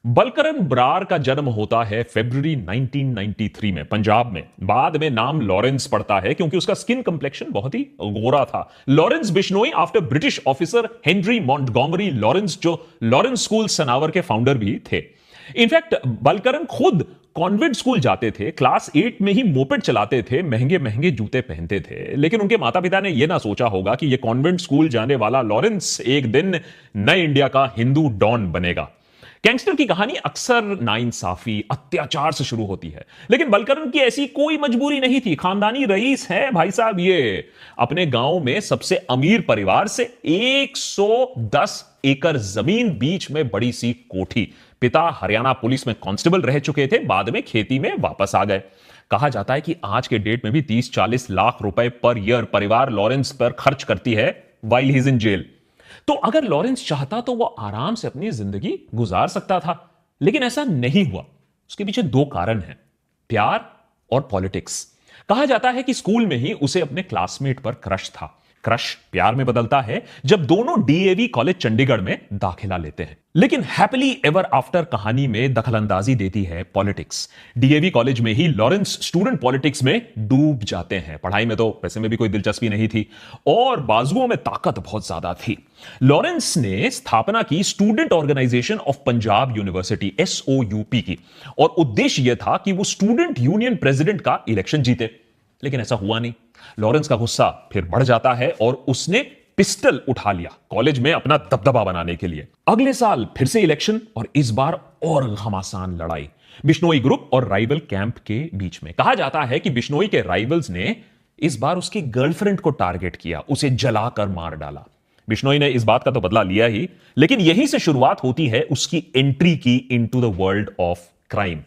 बलकरण बरार का जन्म होता है फरवरी 1993 में पंजाब में। बाद में नाम लॉरेंस पड़ता है क्योंकि उसका स्किन कंप्लेक्शन बहुत ही गोरा था। Lawrence Bishnoi after British officer Henry Montgomery Lawrence, जो लॉरेंस स्कूल सनावर के फाउंडर भी थे। इनफैक्ट बलकरण खुद कॉन्वेंट स्कूल जाते थे, क्लास 8 में ही मोपेड चलाते थे, महंगे महंगे जूते पहनते थे। लेकिन उनके माता पिता ने यह ना सोचा होगा कि यह कॉन्वेंट स्कूल जाने वाला लॉरेंस एक दिन नए इंडिया का हिंदू डॉन बनेगा। गैंगस्टर की कहानी अक्सर नाइंसाफी, अत्याचार से शुरू होती है, लेकिन बलकरण की ऐसी कोई मजबूरी नहीं थी। खानदानी रईस है भाई साहब ये। अपने गांव में सबसे अमीर परिवार से 110 एकड़ जमीन, बीच में बड़ी सी कोठी। पिता हरियाणा पुलिस में कांस्टेबल रह चुके थे, बाद में खेती में वापस आ गए। कहा जाता है कि आज के डेट में भी 30-40 लाख रुपए पर ईयर परिवार लॉरेंस पर खर्च करती है while he is in jail. तो अगर लॉरेंस चाहता तो वो आराम से अपनी जिंदगी गुजार सकता था, लेकिन ऐसा नहीं हुआ। उसके पीछे दो कारण हैं, प्यार और पॉलिटिक्स। कहा जाता है कि स्कूल में ही उसे अपने क्लासमेट पर क्रश था। क्रश प्यार में बदलता है जब दोनों डीएवी कॉलेज चंडीगढ़ में दाखिला लेते हैं। लेकिन हैप्पीली एवर आफ्टर कहानी में दखलंदाजी देती है पॉलिटिक्स। डीएवी कॉलेज में ही लॉरेंस स्टूडेंट पॉलिटिक्स में डूब जाते हैं। पढ़ाई में तो वैसे में भी कोई दिलचस्पी नहीं थी और बाजुओं में ताकत बहुत ज्यादा थी। लॉरेंस ने स्थापना की student organisation of Punjab university, SOUP की, और उद्देश्य यह था कि वो स्टूडेंट यूनियन प्रेसिडेंट का इलेक्शन जीते। लेकिन ऐसा हुआ नहीं। लॉरेंस का गुस्सा फिर बढ़ जाता है और उसने पिस्टल उठा लिया कॉलेज में अपना दबदबा बनाने के लिए। अगले साल फिर से इलेक्शन और इस बार और घमासान लड़ाई बिश्नोई ग्रुप और राइवल कैंप के बीच में। कहा जाता है कि बिश्नोई के राइवल्स ने इस बार उसकी गर्लफ्रेंड को टारगेट किया, उसे जलाकर मार डाला। बिश्नोई ने इस बात का तो बदला लिया ही, लेकिन यहीं से शुरुआत होती है उसकी एंट्री की into the world of crime.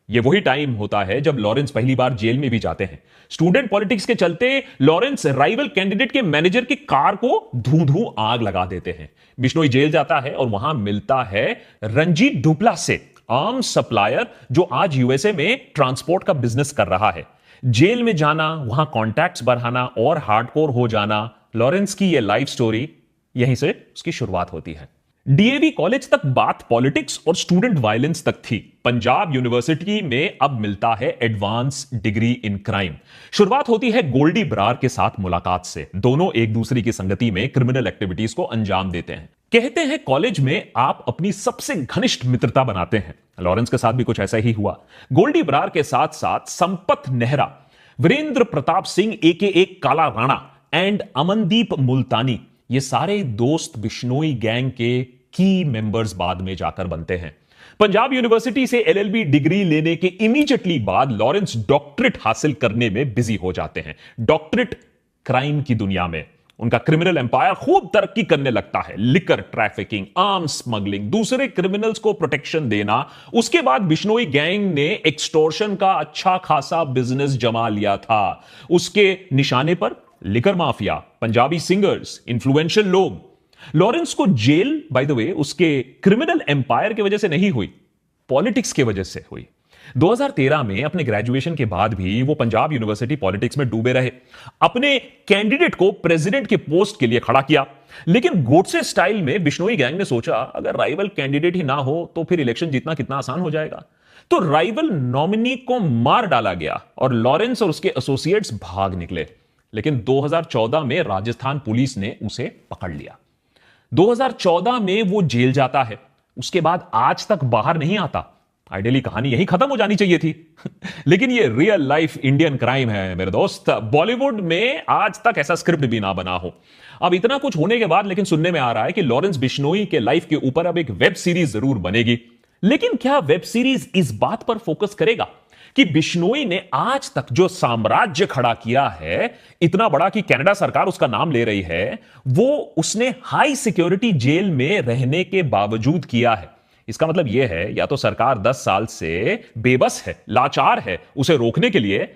ये वही टाइम होता है जब लॉरेंस पहली बार जेल में भी जाते हैं। स्टूडेंट पॉलिटिक्स के चलते लॉरेंस राइवल कैंडिडेट के मैनेजर की कार को धू धू आग लगा देते हैं। बिश्नोई जेल जाता है और वहां मिलता है रंजीत डुपला से, आर्म्स सप्लायर जो आज यूएसए में ट्रांसपोर्ट का बिजनेस कर रहा है। जेल में जाना, वहां कॉन्टैक्ट्स बढ़ाना और हार्डकोर हो जाना, लॉरेंस की यह लाइफ स्टोरी यहीं से उसकी शुरुआत होती है। डीएवी कॉलेज तक बात पॉलिटिक्स और स्टूडेंट वायलेंस तक थी। पंजाब यूनिवर्सिटी में अब मिलता है एडवांस डिग्री इन क्राइम। शुरुआत होती है गोल्डी बरार के साथ मुलाकात से। दोनों एक दूसरे की संगति में क्रिमिनल एक्टिविटीज को अंजाम देते हैं। कहते हैं कॉलेज में आप अपनी सबसे घनिष्ठ मित्रता बनाते हैं। लॉरेंस के साथ भी कुछ ऐसा ही हुआ। गोल्डी बरार के साथ साथ संपत नेहरा, वीरेंद्र प्रताप सिंह AKA काला राणा एंड अमनदीप मुल्तानी, ये सारे दोस्त बिश्नोई गैंग के की मेंबर्स बाद में जाकर बनते हैं। पंजाब यूनिवर्सिटी से LLB डिग्री लेने के इमीडिएटली बाद लॉरेंस डॉक्टरेट हासिल करने में बिजी हो जाते हैं। डॉक्टरेट क्राइम की दुनिया में उनका क्रिमिनल एम्पायर खूब तरक्की करने लगता है। लिकर ट्रैफिकिंग, आर्म्स स्मगलिंग, दूसरे क्रिमिनल्स को प्रोटेक्शन देना। उसके बाद बिश्नोई गैंग ने एक्सटॉर्शन का अच्छा खासा बिजनेस जमा लिया था। उसके निशाने पर liquor mafia, Punjabi singers, influential लोग। लॉरेंस को जेल बाय द वे उसके क्रिमिनल एम्पायर की वजह से नहीं हुई, पॉलिटिक्स की वजह से हुई। 2013 में अपने ग्रेजुएशन के बाद भी वो पंजाब यूनिवर्सिटी पॉलिटिक्स में डूबे रहे। अपने कैंडिडेट को प्रेसिडेंट के पोस्ट के लिए खड़ा किया, लेकिन गोडसे स्टाइल में बिश्नोई गैंग ने सोचा अगर राइवल कैंडिडेट ही ना हो तो फिर इलेक्शन जीतना कितना आसान हो जाएगा। तो राइवल नॉमिनी को मार डाला गया और लॉरेंस और उसके एसोसिएट्स भाग निकले। लेकिन 2014 में राजस्थान पुलिस ने उसे पकड़ लिया। 2014 में वो जेल जाता है। उसके बाद आज तक बाहर नहीं आता। आइडियली कहानी यही खत्म हो जानी चाहिए थी लेकिन ये रियल लाइफ इंडियन क्राइम है मेरे दोस्त। बॉलीवुड में आज तक ऐसा स्क्रिप्ट भी ना बना हो। अब इतना कुछ होने के बाद लेकिन सुनने में आ रहा है कि लॉरेंस बिश्नोई के लाइफ के ऊपर अब एक वेब सीरीज जरूर बनेगी। लेकिन क्या वेब सीरीज इस बात पर फोकस करेगा कि बिश्नोई ने आज तक जो साम्राज्य खड़ा किया है, इतना बड़ा कि कनाडा सरकार उसका नाम ले रही है, वो उसने हाई सिक्योरिटी जेल में रहने के बावजूद किया है। इसका मतलब यह है या तो सरकार 10 साल से बेबस है, लाचार है उसे रोकने के लिए,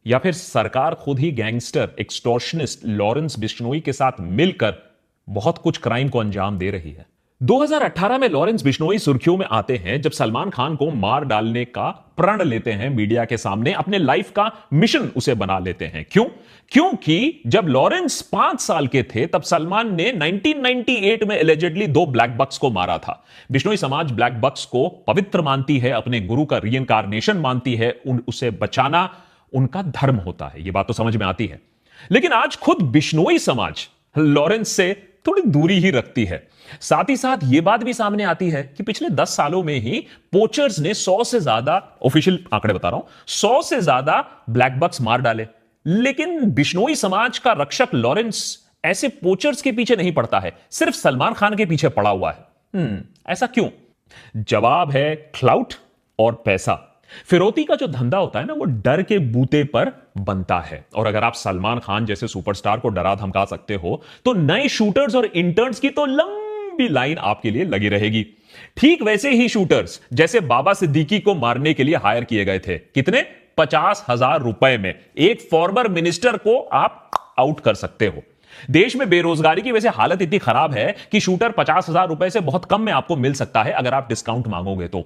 या फिर सरकार खुद ही गैंगस्टर एक्सटॉर्शनिस्ट लॉरेंस बिश्नोई के साथ मिलकर बहुत कुछ क्राइम को अंजाम दे रही है। 2018 में लॉरेंस बिश्नोई सुर्खियों में आते हैं जब सलमान खान को मार डालने का प्रण लेते हैं मीडिया के सामने, अपने लाइफ का मिशन उसे बना लेते हैं। क्यों? क्योंकि जब लॉरेंस 5 साल के थे तब सलमान ने 1998 में एलिजेडली 2 ब्लैक बक्स को मारा था। बिश्नोई समाज ब्लैक बक्स को पवित्र मानती है, अपने गुरु का रीइंकार्नेशन मानती है, उसे बचाना उनका धर्म होता है। यह बात तो समझ में आती है। लेकिन आज खुद बिश्नोई समाज लॉरेंस से थोड़ी दूरी ही रखती है। साथ ही साथ यह बात भी सामने आती है कि पिछले 10 सालों में ही पोचर्स ने 100 से ज्यादा, ऑफिशियल आंकड़े बता रहा हूं, 100 से ज्यादा ब्लैक बक्स मार डाले। लेकिन बिश्नोई समाज का रक्षक लॉरेंस ऐसे पोचर्स के पीछे नहीं पड़ता है, सिर्फ सलमान खान के पीछे पड़ा हुआ है। ऐसा क्यों? जवाब है क्लाउट और पैसा। फिरौती का जो धंधा होता है ना, वो डर के बूते पर बनता है। और अगर आप सलमान खान जैसे सुपरस्टार को डरा धमका सकते हो तो नए शूटर्स और इंटर्न्स की तो लंबी लाइन आपके लिए लगी रहेगी। ठीक वैसे ही शूटर्स जैसे बाबा सिद्दीकी को मारने के लिए हायर किए गए थे। कितने? 50,000 रुपए में एक फॉर्मर मिनिस्टर को आप आउट कर सकते हो। देश में बेरोजगारी की वैसे हालत इतनी खराब है कि शूटर 50,000 रुपए से बहुत कम में आपको मिल सकता है अगर आप डिस्काउंट मांगोगे तो।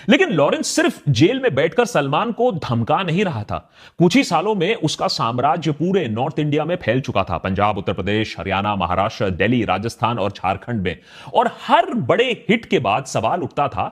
लेकिन लॉरेंस सिर्फ जेल में बैठकर सलमान को धमका नहीं रहा था। कुछ ही सालों में उसका साम्राज्य पूरे नॉर्थ इंडिया में फैल चुका था। पंजाब, उत्तर प्रदेश, हरियाणा, महाराष्ट्र, दिल्ली, राजस्थान और झारखंड में। और हर बड़े हिट के बाद सवाल उठता था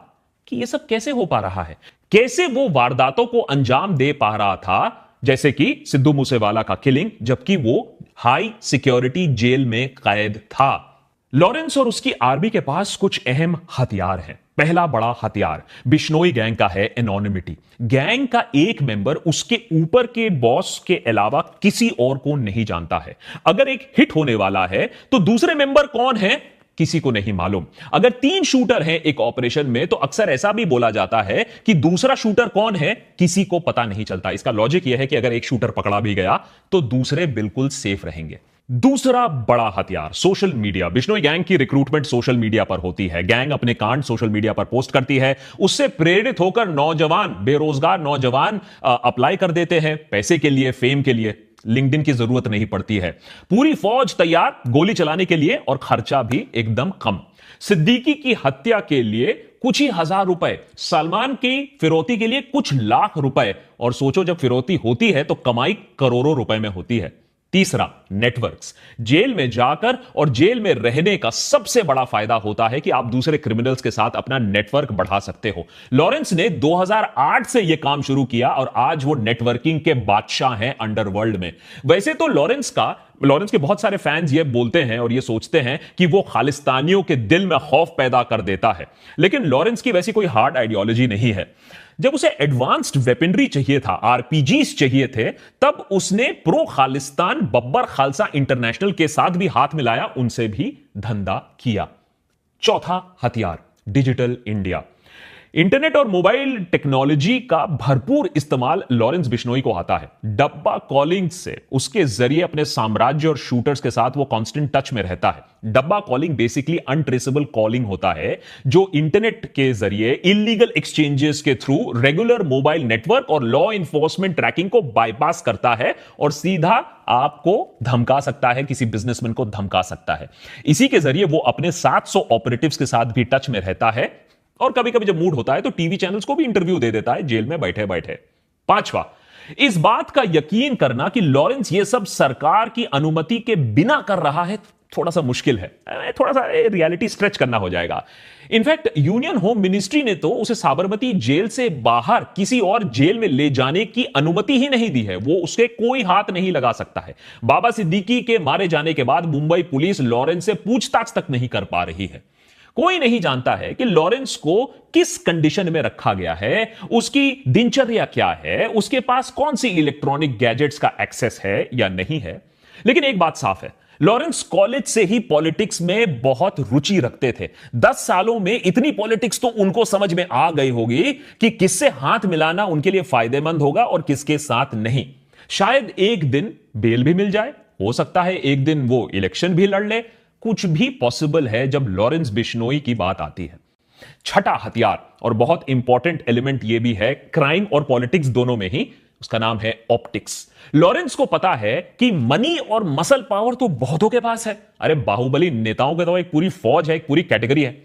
कि यह सब कैसे हो पा रहा है, कैसे वो वारदातों को अंजाम दे पा रहा था, जैसे कि सिद्धू मूसेवाला का किलिंग, जबकि वो हाई सिक्योरिटी जेल में कैद था। लॉरेंस और उसकी आर्मी के पास कुछ अहम हथियार हैं। पहला बड़ा हथियार बिश्नोई गैंग का है एनोनिमिटी। गैंग का एक मेंबर उसके ऊपर के बॉस के अलावा किसी और को नहीं जानता है। अगर एक हिट होने वाला है तो दूसरे मेंबर कौन है किसी को नहीं मालूम। अगर 3 शूटर हैं एक ऑपरेशन में तो अक्सर ऐसा भी बोला जाता है कि दूसरा शूटर कौन है किसी को पता नहीं चलता। इसका लॉजिक यह है कि अगर एक शूटर पकड़ा भी गया तो दूसरे बिल्कुल सेफ रहेंगे। दूसरा बड़ा हथियार सोशल मीडिया। बिश्नोई गैंग की रिक्रूटमेंट सोशल मीडिया पर होती है। गैंग अपने कांड सोशल मीडिया पर पोस्ट करती है। उससे प्रेरित होकर नौजवान, बेरोजगार नौजवान अप्लाई कर देते हैं पैसे के लिए, फेम के लिए। लिंक्डइन की जरूरत नहीं पड़ती है। पूरी फौज तैयार गोली चलाने के लिए और खर्चा भी एकदम कम। सिद्दीकी की हत्या के लिए कुछ ही हजार रुपए, सलमान की फिरौती के लिए कुछ लाख रुपए, और सोचो जब फिरौती होती है तो कमाई करोड़ों रुपए में होती है। तीसरा, नेटवर्क्स। जेल में जाकर और जेल में रहने का सबसे बड़ा फायदा होता है कि आप दूसरे क्रिमिनल्स के साथ अपना नेटवर्क बढ़ा सकते हो। लॉरेंस ने 2008 से यह काम शुरू किया और आज वो नेटवर्किंग के बादशाह हैं अंडरवर्ल्ड में। वैसे तो लॉरेंस के बहुत सारे फैंस ये बोलते हैं और ये सोचते हैं कि वो खालिस्तानियों के दिल में खौफ पैदा कर देता है, लेकिन लॉरेंस की वैसी कोई हार्ड आइडियोलॉजी नहीं है। जब उसे एडवांस्ड वेपनरी चाहिए था, आरपीजीज चाहिए थे, तब उसने प्रो खालिस्तान बब्बर खालसा इंटरनेशनल के साथ भी हाथ मिलाया, उनसे भी धंधा किया। चौथा हथियार, डिजिटल इंडिया। इंटरनेट और मोबाइल टेक्नोलॉजी का भरपूर इस्तेमाल लॉरेंस बिश्नोई को आता है। डब्बा कॉलिंग से उसके जरिए अपने साम्राज्य और शूटर्स के साथ वो कांस्टेंट टच में रहता है। डब्बा कॉलिंग बेसिकली अनट्रेसेबल कॉलिंग होता है जो इंटरनेट के जरिए इलीगल एक्सचेंजेस के थ्रू रेगुलर मोबाइल नेटवर्क और लॉ इन्फोर्समेंट ट्रैकिंग को बाईपास करता है और सीधा आपको धमका सकता है, किसी बिजनेसमैन को धमका सकता है। इसी के जरिए वो अपने 700 ऑपरेटिव्स के साथ भी टच में रहता है और कभी कभी जब मूड होता है तो टीवी चैनल्स को भी इंटरव्यू दे देता है जेल में बैठे बैठे। पांचवा, इस बात का यकीन करना कि लॉरेंस ये सब सरकार की अनुमति के बिना कर रहा है थोड़ा सा मुश्किल है, थोड़ा सा रियलिटी स्ट्रेच करना हो जाएगा। इनफैक्ट यूनियन होम मिनिस्ट्री ने तो उसे साबरमती जेल से बाहर किसी और जेल में ले जाने की अनुमति ही नहीं दी है। वो उसके कोई हाथ नहीं लगा सकता है। बाबा सिद्दीकी के मारे जाने के बाद मुंबई पुलिस लॉरेंस से पूछताछ तक नहीं कर पा रही है। कोई नहीं जानता है कि लॉरेंस को किस कंडीशन में रखा गया है, उसकी दिनचर्या क्या है, उसके पास कौन सी इलेक्ट्रॉनिक गैजेट्स का एक्सेस है या नहीं है। लेकिन एक बात साफ है, लॉरेंस कॉलेज से ही पॉलिटिक्स में बहुत रुचि रखते थे। 10 सालों में इतनी पॉलिटिक्स तो उनको समझ में आ गई होगी कि किससे हाथ मिलाना उनके लिए फायदेमंद होगा और किसके साथ नहीं। शायद एक दिन बेल भी मिल जाए, हो सकता है एक दिन वो इलेक्शन भी लड़ ले। कुछ भी पॉसिबल है जब लॉरेंस बिश्नोई की बात आती है। छठा हथियार और बहुत इंपॉर्टेंट एलिमेंट यह भी है, क्राइम और पॉलिटिक्स दोनों में ही उसका नाम है ऑप्टिक्स। लॉरेंस को पता है कि मनी और मसल पावर तो बहुतों के पास है। अरे बाहुबली नेताओं के तो एक पूरी फौज है, एक पूरी कैटेगरी है।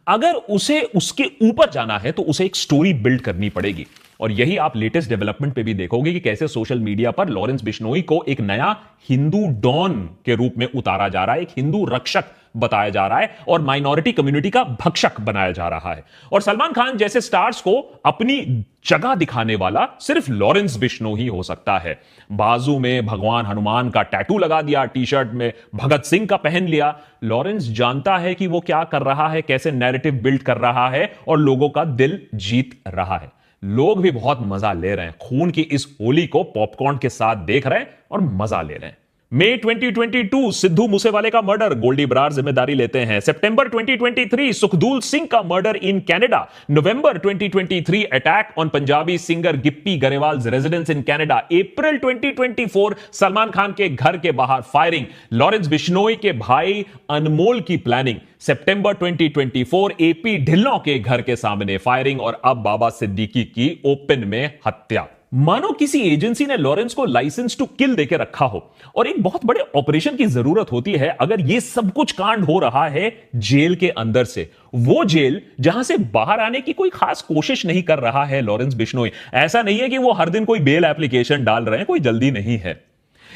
अगर उसे उसके ऊपर जाना है तो उसे एक स्टोरी बिल्ड करनी पड़ेगी। और यही आप लेटेस्ट डेवलपमेंट पे भी देखोगे कि कैसे सोशल मीडिया पर लॉरेंस बिश्नोई को एक नया हिंदू डॉन के रूप में उतारा जा रहा है, एक हिंदू रक्षक बताया जा रहा है और माइनॉरिटी कम्युनिटी का भक्षक बनाया जा रहा है। और सलमान खान जैसे स्टार्स को अपनी जगह दिखाने वाला सिर्फ लॉरेंस बिश्नोई ही हो सकता है। बाजू में भगवान हनुमान का टैटू लगा दिया, टी शर्ट में भगत सिंह का पहन लिया। लॉरेंस जानता है कि वो क्या कर रहा है, कैसे नैरेटिव बिल्ड कर रहा है और लोगों का दिल जीत रहा है। लोग भी बहुत मजा ले रहे हैं, खून की इस होली को पॉपकॉर्न के साथ देख रहे हैं और मजा ले रहे हैं। मई 2022 सिद्धू मूसेवाले का मर्डर, गोल्डी बरार जिम्मेदारी लेते हैं। सितंबर 2023 सुखदूल सिंह का murder in Canada. November 2023 attack on Punjabi singer Gippy Grewal residence in Canada. April 2024 Salman Khan के घर के बाहर फायरिंग, लॉरेंस बिश्नोई के भाई अनमोल की प्लानिंग। सितंबर 2024 एपी ढिल्लों के घर के सामने फायरिंग और अब बाबा सिद्दीकी की ओपन में हत्या। मानो किसी एजेंसी ने लॉरेंस को लाइसेंस टू किल देके रखा हो और एक बहुत बड़े ऑपरेशन की जरूरत होती है अगर यह सब कुछ कांड हो रहा है जेल के अंदर से, वो जेल जहां से बाहर आने की कोई खास कोशिश नहीं कर रहा है लॉरेंस बिश्नोई। ऐसा नहीं है कि वो हर दिन कोई बेल एप्लीकेशन डाल रहे हैं, कोई जल्दी नहीं है।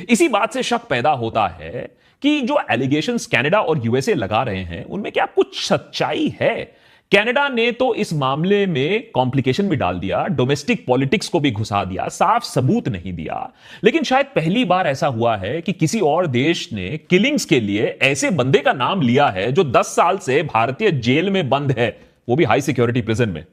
इसी बात से शक पैदा होता है कि जो एलिगेशंस कनाडा और यूएसए लगा रहे हैं उनमें क्या कुछ सच्चाई है। कनाडा ने तो इस मामले में कॉम्प्लिकेशन भी डाल दिया, डोमेस्टिक पॉलिटिक्स को भी घुसा दिया, साफ सबूत नहीं दिया। लेकिन शायद पहली बार ऐसा हुआ है कि किसी और देश ने किलिंग्स के लिए ऐसे बंदे का नाम लिया है जो 10 साल से भारतीय जेल में बंद है, वो भी हाई सिक्योरिटी प्रिजन में।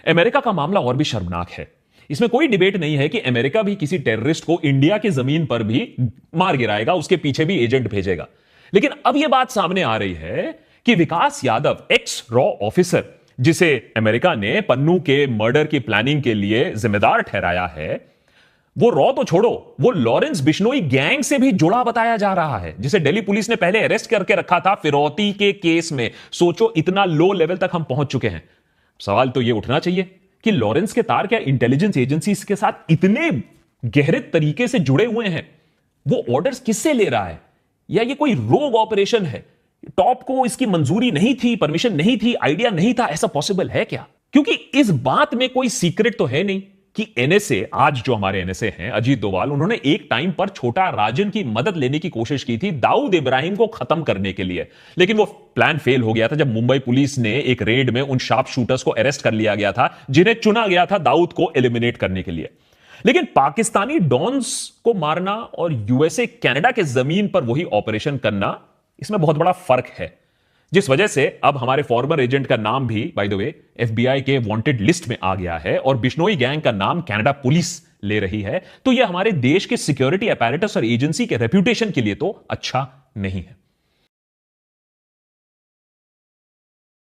अमेरिका का मामला और भी शर्मनाक है। इसमें कोई डिबेट नहीं है कि अमेरिका भी किसी टेररिस्ट को इंडिया की जमीन पर भी मार गिराएगा, उसके पीछे भी एजेंट भेजेगा। लेकिन अब यह बात सामने आ रही है कि विकास यादव, एक्स रॉ ऑफिसर, जिसे अमेरिका ने पन्नू के मर्डर की प्लानिंग के लिए जिम्मेदार ठहराया है, वो रॉ तो छोड़ो, वो लॉरेंस बिश्नोई गैंग से भी जुड़ा बताया जा रहा है, जिसे दिल्ली पुलिस ने पहले अरेस्ट करके रखा था फिरौती के केस में। सोचो इतना लो लेवल तक हम पहुंच चुके हैं। सवाल तो यह उठना चाहिए कि लॉरेंस के तार क्या इंटेलिजेंस एजेंसीज के साथ इतने गहरे तरीके से जुड़े हुए हैं? वो ऑर्डर्स किससे ले रहा है? या ये कोई रोग ऑपरेशन है? टॉप को इसकी मंजूरी नहीं थी, परमिशन नहीं थी, आइडिया नहीं था, ऐसा पॉसिबल है क्या? क्योंकि इस बात में कोई सीक्रेट तो है नहीं कि एनएसए, आज जो हमारे एनएसए हैं, अजीत डोभाल, उन्होंने एक टाइम पर छोटा राजन की मदद लेने की कोशिश की थी दाऊद इब्राहिम को खत्म करने के लिए। लेकिन वो प्लान फेल हो गया था जब मुंबई पुलिस ने एक रेड में उन शार्प शूटर्स को अरेस्ट कर लिया गया था जिन्हें चुना गया था दाऊद को एलिमिनेट करने के लिए। लेकिन पाकिस्तानी डॉन्स को मारना और यूएसए कनाडा के जमीन पर वही ऑपरेशन करना, इसमें बहुत बड़ा फर्क है, जिस वजह से अब हमारे फॉर्मर एजेंट का नाम भी बाय द वे एफबीआई के वांटेड लिस्ट में आ गया है और बिश्नोई गैंग का नाम कनाडा पुलिस ले रही है। तो यह हमारे देश के सिक्योरिटी अपैरेटस और एजेंसी के रेप्यूटेशन के लिए तो अच्छा नहीं है।